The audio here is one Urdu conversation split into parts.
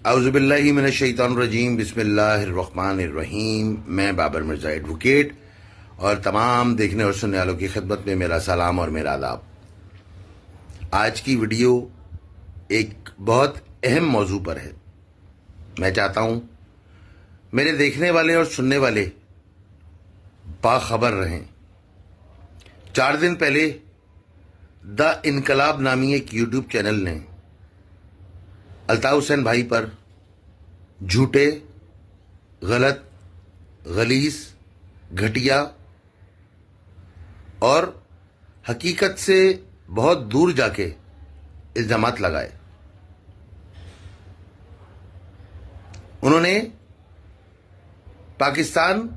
اعوذ باللہ من الشیطان الرجیم بسم اللہ الرحمن الرحیم۔ میں بابر مرزا ایڈوکیٹ اور تمام دیکھنے اور سننے والوں کی خدمت میں میرا سلام اور میرا آداب۔ آج کی ویڈیو ایک بہت اہم موضوع پر ہے۔ میں چاہتا ہوں میرے دیکھنے والے اور سننے والے باخبر رہیں۔ 4 دن پہلے دا انقلاب نامی ایک یوٹیوب چینل نے الطاف حسین بھائی پر جھوٹے، غلط، غلیظ، گھٹیا اور حقیقت سے بہت دور جا کے الزامات لگائے۔ انہوں نے پاکستان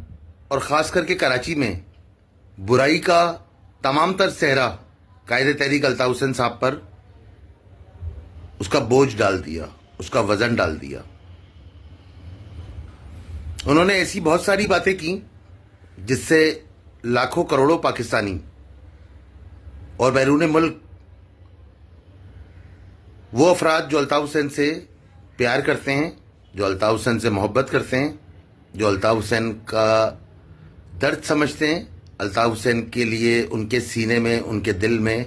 اور خاص کر کے کراچی میں برائی کا تمام تر صحرا قائد تحریک الطاف حسین صاحب پر اس کا بوجھ ڈال دیا، اس کا وزن ڈال دیا۔ انہوں نے ایسی بہت ساری باتیں کی جس سے لاکھوں کروڑوں پاکستانی اور بیرون ملک وہ افراد جو الطاف حسین سے پیار کرتے ہیں، جو الطاف حسین سے محبت کرتے ہیں، جو الطاف حسین کا درد سمجھتے ہیں، الطاف حسین کے لیے ان کے سینے میں، ان کے دل میں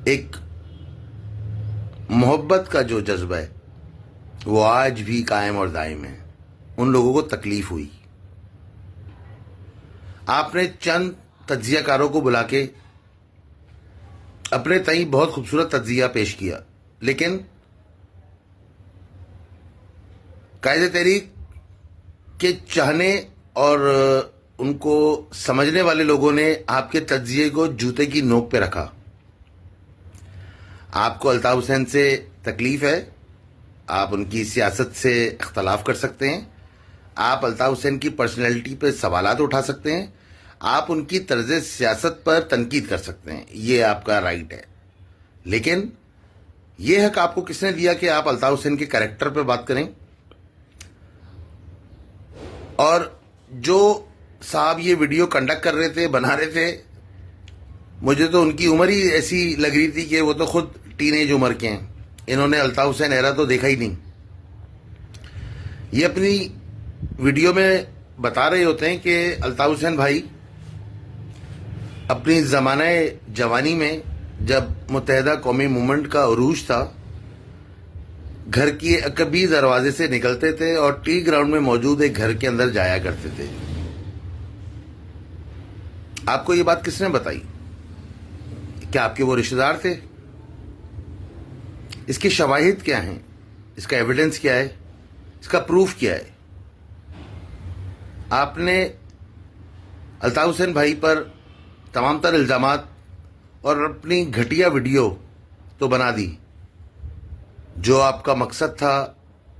ایک محبت کا جو جذبہ ہے وہ آج بھی قائم اور دائم ہے۔ ان لوگوں کو تکلیف ہوئی۔ آپ نے چند تجزیہ کاروں کو بلا کے اپنے تئیں بہت خوبصورت تجزیہ پیش کیا، لیکن قائد تحریک کے چاہنے اور ان کو سمجھنے والے لوگوں نے آپ کے تجزیے کو جوتے کی نوک پہ رکھا۔ آپ کو الطاف حسین سے تکلیف ہے، آپ ان کی سیاست سے اختلاف کر سکتے ہیں، آپ الطاف حسین کی پرسنالٹی پہ سوالات اٹھا سکتے ہیں، آپ ان کی طرز سیاست پر تنقید کر سکتے ہیں، یہ آپ کا رائٹ ہے، لیکن یہ حق آپ کو کس نے دیا کہ آپ الطاف حسین کے کریکٹر پہ بات کریں؟ اور جو صاحب یہ ویڈیو کنڈکٹ کر رہے تھے، بنا رہے تھے، مجھے تو ان کی عمر ہی ایسی لگ رہی تھی کہ وہ تو خود ٹین ایج عمر کے ہیں۔ انہوں نے الطاف حسین ایرا تو دیکھا ہی نہیں۔ یہ اپنی ویڈیو میں بتا رہے ہوتے ہیں کہ الطاف حسین بھائی اپنی زمانہ جوانی میں جب متحدہ قومی موومنٹ کا عروج تھا، گھر کی عقبی دروازے سے نکلتے تھے اور ٹی گراؤنڈ میں موجود ایک گھر کے اندر جایا کرتے تھے۔ آپ کو یہ بات کس نے بتائی؟ کیا آپ کے وہ رشتہ دار تھے؟ اس کے شواہد کیا ہیں؟ اس کا ایویڈنس کیا ہے؟ اس کا پروف کیا ہے؟ آپ نے الطاف حسین بھائی پر تمام تر الزامات اور اپنی گھٹیا ویڈیو تو بنا دی۔ جو آپ کا مقصد تھا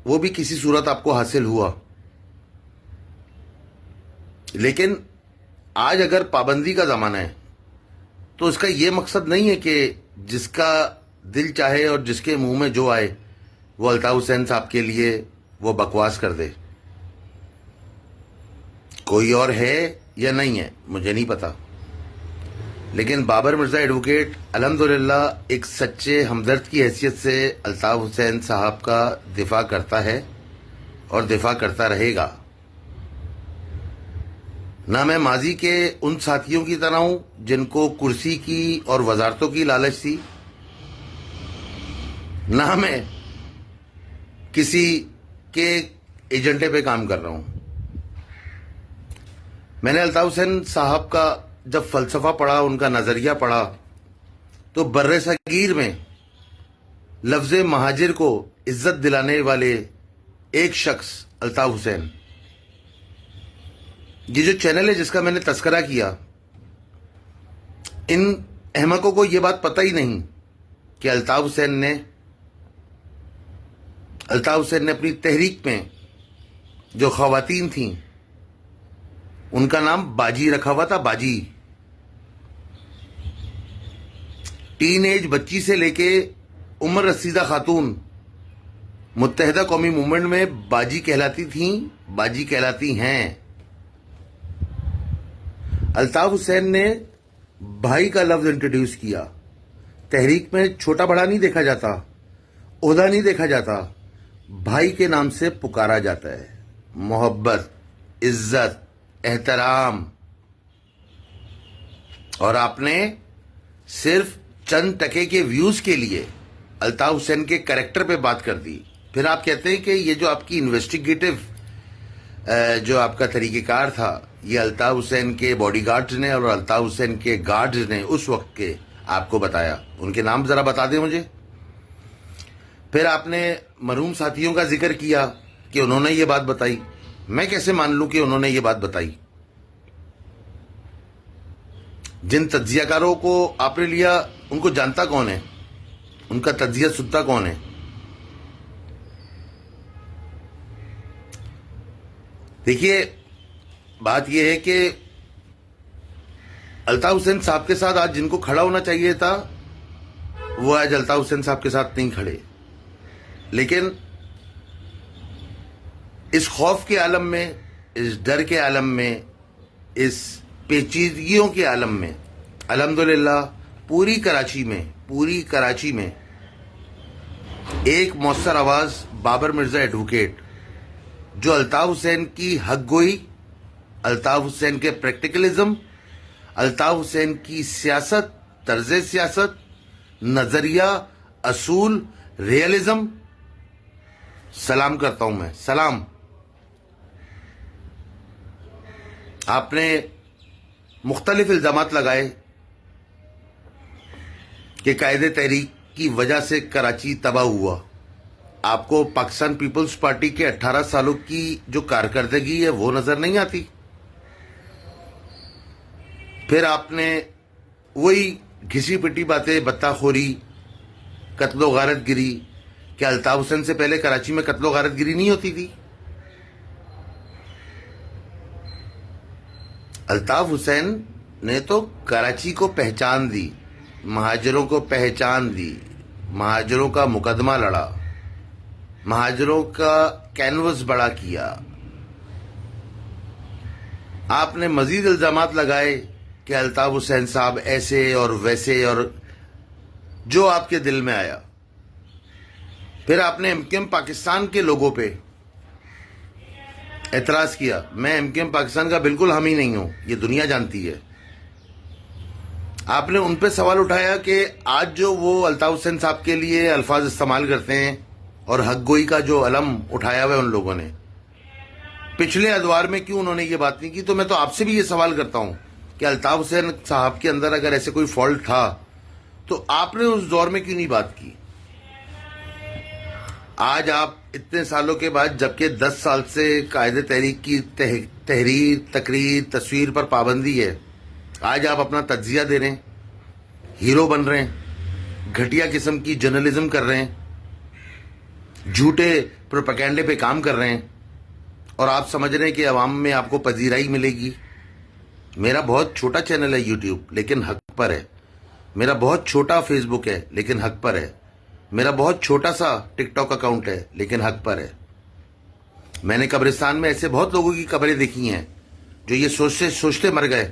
وہ بھی کسی صورت آپ کو حاصل ہوا، لیکن آج اگر پابندی کا زمانہ ہے تو اس کا یہ مقصد نہیں ہے کہ جس کا دل چاہے اور جس کے منہ میں جو آئے وہ الطاف حسین صاحب کے لیے وہ بکواس کر دے۔ کوئی اور ہے یا نہیں ہے مجھے نہیں پتا، لیکن بابر مرزا ایڈوکیٹ الحمدللہ ایک سچے ہمدرد کی حیثیت سے الطاف حسین صاحب کا دفاع کرتا ہے اور دفاع کرتا رہے گا۔ نہ میں ماضی کے ان ساتھیوں کی طرح ہوں جن کو کرسی کی اور وزارتوں کی لالچ تھی، نہ میں کسی کے ایجنڈے پہ کام کر رہا ہوں۔ میں نے الطاف حسین صاحب کا جب فلسفہ پڑھا، ان کا نظریہ پڑھا، تو بر صغیر میں لفظ مہاجر کو عزت دلانے والے ایک شخص الطاف حسین، یہ جو چینل ہے جس کا میں نے تذکرہ کیا، ان احمقوں کو یہ بات پتہ ہی نہیں کہ الطاف حسین نے اپنی تحریک میں جو خواتین تھیں ان کا نام باجی رکھا ہوا تھا۔ باجی، ٹین ایج بچی سے لے کے عمر رسیدہ خاتون متحدہ قومی موومنٹ میں باجی کہلاتی تھیں، باجی کہلاتی ہیں۔ الطاف حسین نے بھائی کا لفظ انٹروڈیوس کیا۔ تحریک میں چھوٹا بڑا نہیں دیکھا جاتا، عہدہ نہیں دیکھا جاتا، بھائی کے نام سے پکارا جاتا ہے. محبت, عزت, احترام. اور آپ نے صرف چند ٹکے کے ویوز کے لیے الطاف حسین کے کریکٹر پہ بات کر دی. پھر آپ کہتے ہیں کہ یہ جو آپ کی انویسٹیگیٹو جو آپ کا طریقہ کار تھا یہ الطاف حسین کے باڈی گارڈز نے اور الطاف حسین کے گارڈز نے اس وقت کے آپ کو بتایا. ان کے نام ذرا بتا دیں مجھے. پھر آپ نے مرحوم ساتھیوں کا ذکر کیا کہ انہوں نے یہ بات بتائی. میں کیسے مان لوں کہ انہوں نے یہ بات بتائی؟ جن تجزیہ کاروں کو آپ نے لیا ان کو جانتا کون ہے؟ ان کا تجزیہ سنتا کون ہے؟ دیکھیے بات یہ ہے کہ الطاف حسین صاحب کے ساتھ آج جن کو کھڑا ہونا چاہیے تھا وہ آج الطاف حسین صاحب کے ساتھ نہیں کھڑے. لیکن اس خوف کے عالم میں, اس ڈر کے عالم میں, اس پیچیدگیوں کے عالم میں الحمدللہ پوری کراچی میں ایک مؤثر آواز بابر مرزا ایڈوکیٹ جو الطاف حسین کی حق گوئی, الطاف حسین کے پریکٹیکلزم, الطاف حسین کی سیاست, طرز سیاست, نظریہ, اصول, ریئلزم, سلام کرتا ہوں میں. سلام. آپ نے مختلف الزامات لگائے کہ قائد تحریک کی وجہ سے کراچی تباہ ہوا. آپ کو پاکستان پیپلز پارٹی کے 18 سالوں کی جو کارکردگی ہے وہ نظر نہیں آتی. پھر آپ نے وہی گھسی پٹی باتیں, بتہ خوری, قتل و غارت گری. کہ الطاف حسین سے پہلے کراچی میں قتل و غارت گری نہیں ہوتی تھی؟ الطاف حسین نے تو کراچی کو پہچان دی, مہاجروں کو پہچان دی, مہاجروں کا مقدمہ لڑا, مہاجروں کا کینوس بڑا کیا. آپ نے مزید الزامات لگائے کہ الطاف حسین صاحب ایسے اور ویسے اور جو آپ کے دل میں آیا. پھر آپ نے ایم کیو ایم پاکستان کے لوگوں پہ اعتراض کیا. میں ایم کیو ایم پاکستان کا بالکل حامی نہیں ہوں, یہ دنیا جانتی ہے. آپ نے ان پہ سوال اٹھایا کہ آج جو وہ الطاف حسین صاحب کے لیے الفاظ استعمال کرتے ہیں اور حق گوئی کا جو علم اٹھایا ہوا ہے ان لوگوں نے, پچھلے ادوار میں کیوں انہوں نے یہ بات نہیں کی؟ تو میں تو آپ سے بھی یہ سوال کرتا ہوں کہ الطاف حسین صاحب کے اندر اگر ایسے کوئی فالٹ تھا تو آپ نے اس دور میں کیوں نہیں بات کی؟ آج آپ اتنے سالوں کے بعد, جبکہ 10 سال سے قائد تحریک کی تحریر, تقریر, تصویر پر پابندی ہے, آج آپ اپنا تجزیہ دے رہے ہیں, ہیرو بن رہے ہیں, گھٹیا قسم کی جرنلزم کر رہے ہیں, جھوٹے پروپیگنڈے پہ کام کر رہے ہیں, اور آپ سمجھ رہے ہیں کہ عوام میں آپ کو پذیرائی ملے گی. میرا بہت چھوٹا چینل ہے یوٹیوب لیکن حق پر ہے. میرا بہت چھوٹا فیس بک ہے لیکن حق پر ہے. میرا بہت چھوٹا سا ٹک ٹاک اکاؤنٹ ہے لیکن حق پر ہے. میں نے قبرستان میں ایسے بہت لوگوں کی قبریں دیکھی ہیں جو یہ سوچتے مر گئے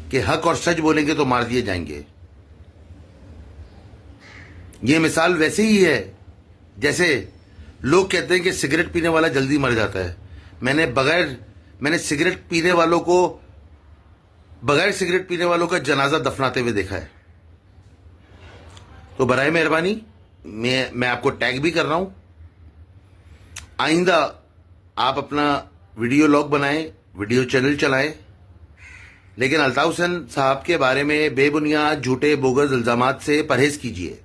کہ حق اور سچ بولیں گے تو مار دیے جائیں گے. یہ مثال ویسے ہی ہے جیسے لوگ کہتے ہیں کہ سگریٹ پینے والا جلدی مر جاتا ہے. میں نے سگریٹ پینے والوں کو بغیر سگریٹ پینے والوں کا جنازہ دفناتے ہوئے دیکھا ہے. تو برائے مہربانی میں آپ کو ٹیگ بھی کر رہا ہوں, آئندہ آپ اپنا ویڈیو لاگ بنائیں, ویڈیو چینل چلائیں, لیکن الطاف حسین صاحب کے بارے میں بے بنیاد جھوٹے بوگز الزامات سے پرہیز کیجیے.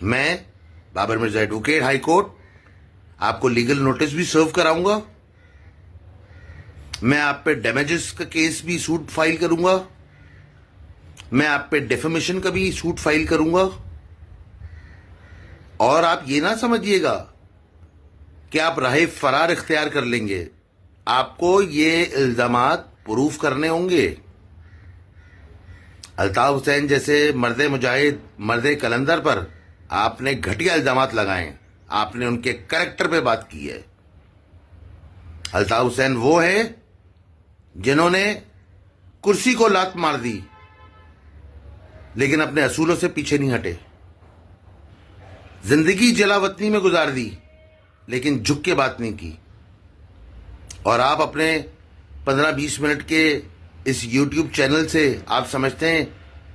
میں Babar Mirza advocate high court آپ کو لیگل نوٹس بھی سرو کراؤں گا. میں آپ پہ ڈیمیجز کا کیس بھی سوٹ فائل کروں گا. میں آپ پہ ڈیفیمیشن کا بھی سوٹ فائل کروں گا. اور آپ یہ نہ سمجھیے گا کہ آپ راہ فرار اختیار کر لیں گے. آپ کو یہ الزامات پروف کرنے ہوں گے. الطاف حسین جیسے مرد مجاہد, مرد کلندر پر آپ نے گھٹیا الزامات لگائے, آپ نے ان کے کریکٹر پہ بات کی ہے. الطاف حسین وہ ہے جنہوں نے کرسی کو لات مار دی لیکن اپنے اصولوں سے پیچھے نہیں ہٹے. زندگی جلا وطنی میں گزار دی لیکن جھک کے بات نہیں کی. اور آپ اپنے 15-20 منٹ کے اس یوٹیوب چینل سے آپ سمجھتے ہیں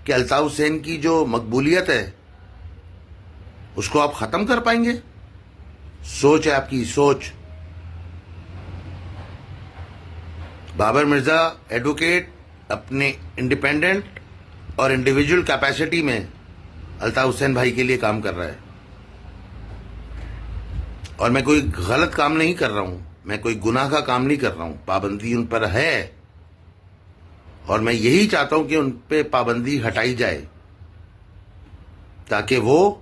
کہ الطاف حسین کی جو مقبولیت ہے اس کو آپ ختم کر پائیں گے؟ سوچ ہے آپ کی سوچ. بابر مرزا ایڈوکیٹ اپنے انڈیپینڈنٹ اور انڈیویجول کیپیسٹی میں الطاف حسین بھائی کے لیے کام کر رہا ہے. اور میں کوئی غلط کام نہیں کر رہا ہوں، میں کوئی گناہ کا کام نہیں کر رہا ہوں. پابندی ان پر ہے اور میں یہی چاہتا ہوں کہ ان پہ پابندی ہٹائی جائے تاکہ وہ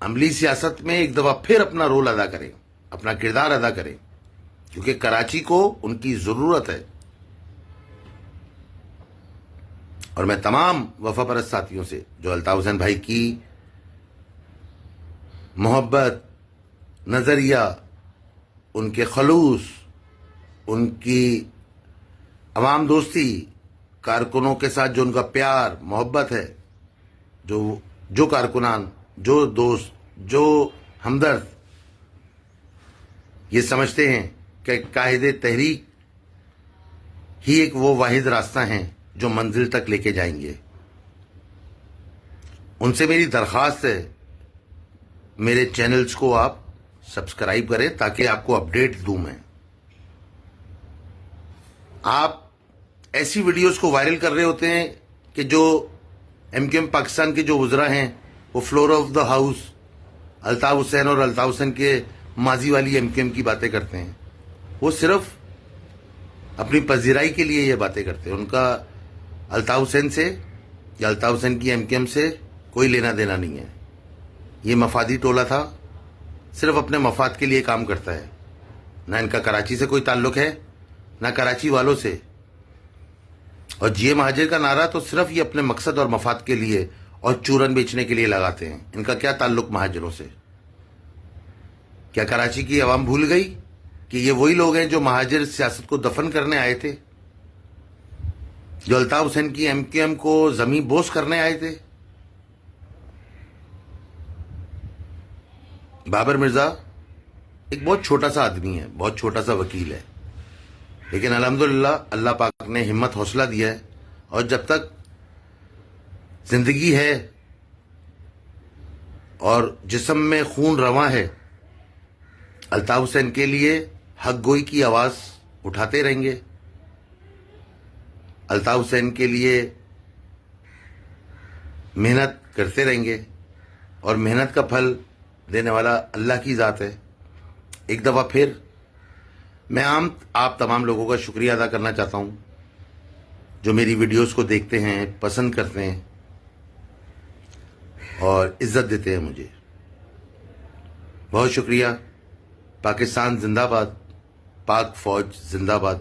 عملی سیاست میں ایک دفعہ پھر اپنا رول ادا کریں، اپنا کردار ادا کریں، کیونکہ کراچی کو ان کی ضرورت ہے. اور میں تمام وفا پرست ساتھیوں سے جو الطاف حسین بھائی کی محبت، نظریہ، ان کے خلوص، ان کی عوام دوستی، کارکنوں کے ساتھ جو ان کا پیار محبت ہے، جو کارکنان، جو دوست، جو ہمدرد یہ سمجھتے ہیں کہ قائد تحریک ہی ایک وہ واحد راستہ ہیں جو منزل تک لے کے جائیں گے، ان سے میری درخواست ہے میرے چینلز کو آپ سبسکرائب کریں تاکہ آپ کو اپڈیٹ دوں میں. آپ ایسی ویڈیوز کو وائرل کر رہے ہوتے ہیں کہ جو ایم کیو ایم پاکستان کے جو وزراء ہیں وہ floor of the house Altaf Hussain اور الطاف حسین کے ماضی والی ایم کیو ایم کی باتیں کرتے ہیں. وہ صرف اپنی پذیرائی کے لیے یہ باتیں کرتے ہیں. ان کا الطاف حسین سے یا الطاف حسین کی ایم کیو ایم سے کوئی لینا دینا نہیں ہے. یہ مفادی ٹولہ تھا، صرف اپنے مفاد کے لیے کام کرتا ہے. نہ ان کا کراچی سے کوئی تعلق ہے نہ کراچی والوں سے. اور جی اے مہاجر کا نعرہ تو صرف یہ اپنے مقصد اور مفاد کے لیے اور چورن بیچنے کے لیے لگاتے ہیں. ان کا کیا تعلق مہاجروں سے؟ کیا کراچی کی عوام بھول گئی کہ یہ وہی لوگ ہیں جو مہاجر سیاست کو دفن کرنے آئے تھے، جو الطاف حسین کی ایم کیو ایم کو زمین بوس کرنے آئے تھے؟ بابر مرزا ایک بہت چھوٹا سا آدمی ہے، بہت چھوٹا سا وکیل ہے، لیکن الحمدللہ اللہ پاک نے ہمت حوصلہ دیا ہے. اور جب تک زندگی ہے اور جسم میں خون رواں ہے، الطاف حسین کے لیے حق گوئی کی آواز اٹھاتے رہیں گے. الطاف حسین کے لیے محنت کرتے رہیں گے اور محنت کا پھل دینے والا اللہ کی ذات ہے. ایک دفعہ پھر میں آپ تمام لوگوں کا شکریہ ادا کرنا چاہتا ہوں جو میری ویڈیوز کو دیکھتے ہیں، پسند کرتے ہیں اور عزت دیتے ہیں مجھے. بہت شکریہ. پاکستان زندہ باد، پاک فوج زندہ باد.